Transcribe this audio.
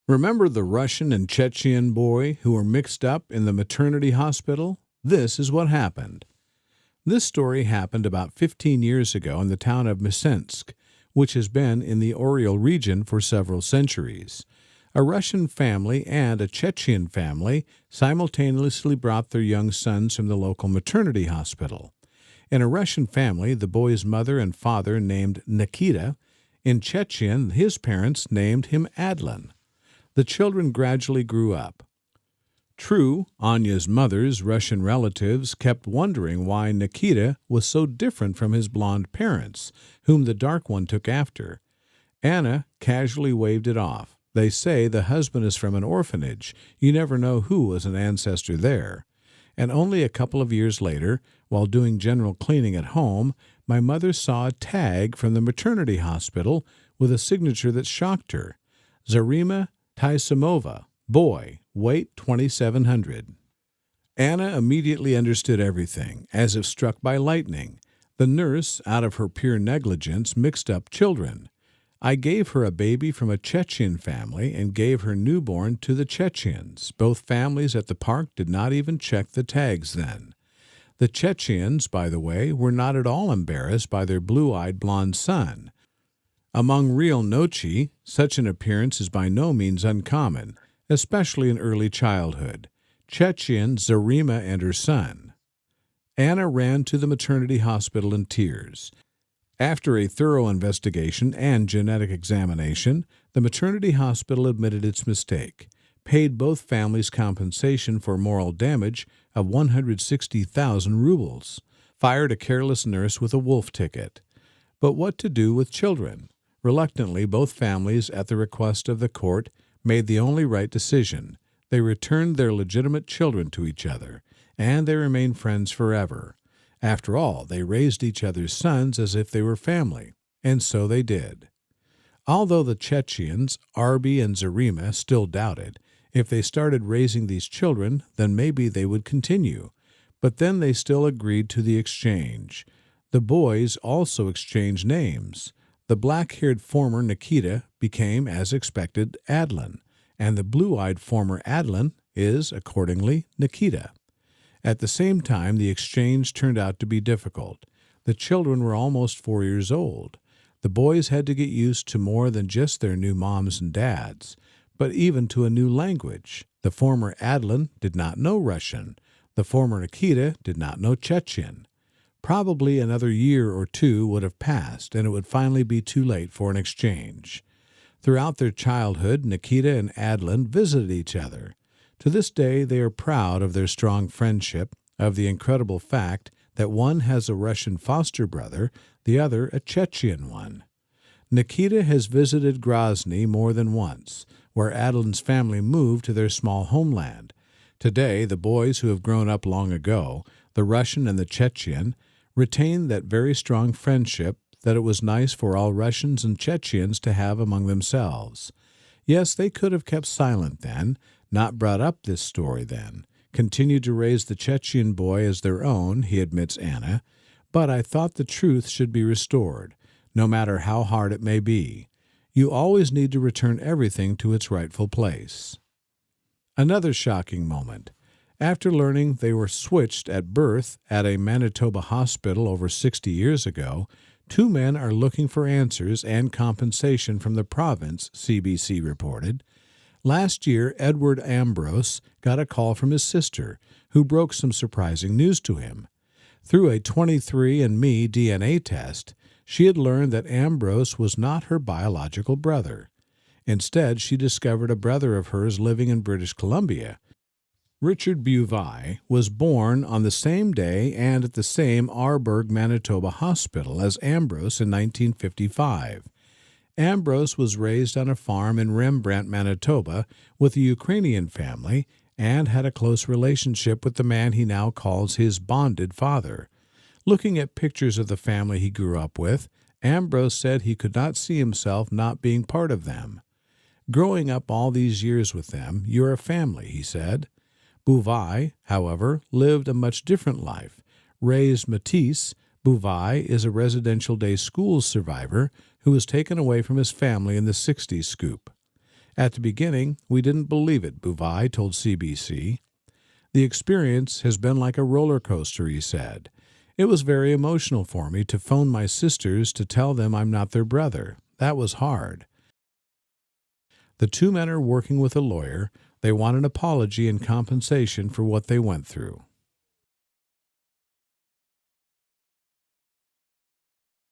Remember the Russian and Chechen boy who were mixed up in the maternity hospital? This is what happened. This story happened about 15 years ago in the town of Msensk, which has been in the Ural region for several centuries. A Russian family and a Chechen family simultaneously brought their young sons from the local maternity hospital. In a Russian family, the boy's mother and father named Nikita. In Chechen, his parents named him Adlan. The children gradually grew up. True, Anya's mother's Russian relatives kept wondering why Nikita was so different from his blonde parents, whom the dark one took after. Anna casually waved it off. They say the husband is from an orphanage. You never know who was an ancestor there. And only a couple of years later, while doing general cleaning at home, my mother saw a tag from the maternity hospital with a signature that shocked her. Zarima Taisimova, boy, weight 2,700. Anna immediately understood everything, as if struck by lightning. The nurse, out of her pure negligence, mixed up children. I gave her a baby from a Chechen family and gave her newborn to the Chechens. Both families at the park did not even check the tags then. The Chechens, by the way, were not at all embarrassed by their blue-eyed blonde son. Among real Nochi, such an appearance is by no means uncommon, especially in early childhood. Chechen, Zarima, and her son. Anna ran to the maternity hospital in tears. After a thorough investigation and genetic examination, the maternity hospital admitted its mistake, paid both families compensation for moral damage of 160,000 rubles, fired a careless nurse with a wolf ticket. But what to do with children? Reluctantly, both families, at the request of the court, made the only right decision. They returned their legitimate children to each other, and they remained friends forever. After all, they raised each other's sons as if they were family, and so they did. Although the Chechens, Arbi and Zarima, still doubted, if they started raising these children, then maybe they would continue. But then they still agreed to the exchange. The boys also exchanged names. The black-haired former Nikita became, as expected, Adlan, and the blue-eyed former Adlan is, accordingly, Nikita. At the same time, the exchange turned out to be difficult. The children were almost 4 years old. The boys had to get used to more than just their new moms and dads, but even to a new language. The former Adlan did not know Russian. The former Nikita did not know Chechen. Probably another year or two would have passed, and it would finally be too late for an exchange. Throughout their childhood, Nikita and Adlan visited each other. To this day, they are proud of their strong friendship, of the incredible fact that one has a Russian foster brother, the other a Chechen one. Nikita has visited Grozny more than once, where Adlan's family moved to their small homeland. Today, the boys who have grown up long ago, the Russian and the Chechen, retain that very strong friendship that it was nice for all Russians and Chechens to have among themselves. Yes, they could have kept silent then, not brought up this story then, continued to raise the Chechen boy as their own, he admits Anna, but I thought the truth should be restored, no matter how hard it may be. You always need to return everything to its rightful place. Another shocking moment. After learning they were switched at birth at a Manitoba hospital over 60 years ago, 2 men are looking for answers and compensation from the province, CBC reported. Last year, Edward Ambrose got a call from his sister, who broke some surprising news to him. Through a 23andMe DNA test, she had learned that Ambrose was not her biological brother. Instead, she discovered a brother of hers living in British Columbia. Richard Buvai was born on the same day and at the same Arborg, Manitoba hospital as Ambrose in 1955. Ambrose was raised on a farm in Rembrandt, Manitoba, with a Ukrainian family and had a close relationship with the man he now calls his bonded father. Looking at pictures of the family he grew up with, Ambrose said he could not see himself not being part of them. Growing up all these years with them, you're a family, he said. Buvai, however, lived a much different life. Raised Matisse, Buvai is a residential day school survivor who was taken away from his family in the 60s scoop. At the beginning, we didn't believe it, Bouvet told CBC. The experience has been like a roller coaster, he said. It was very emotional for me to phone my sisters to tell them I'm not their brother. That was hard. The two men are working with a lawyer. They want an apology and compensation for what they went through.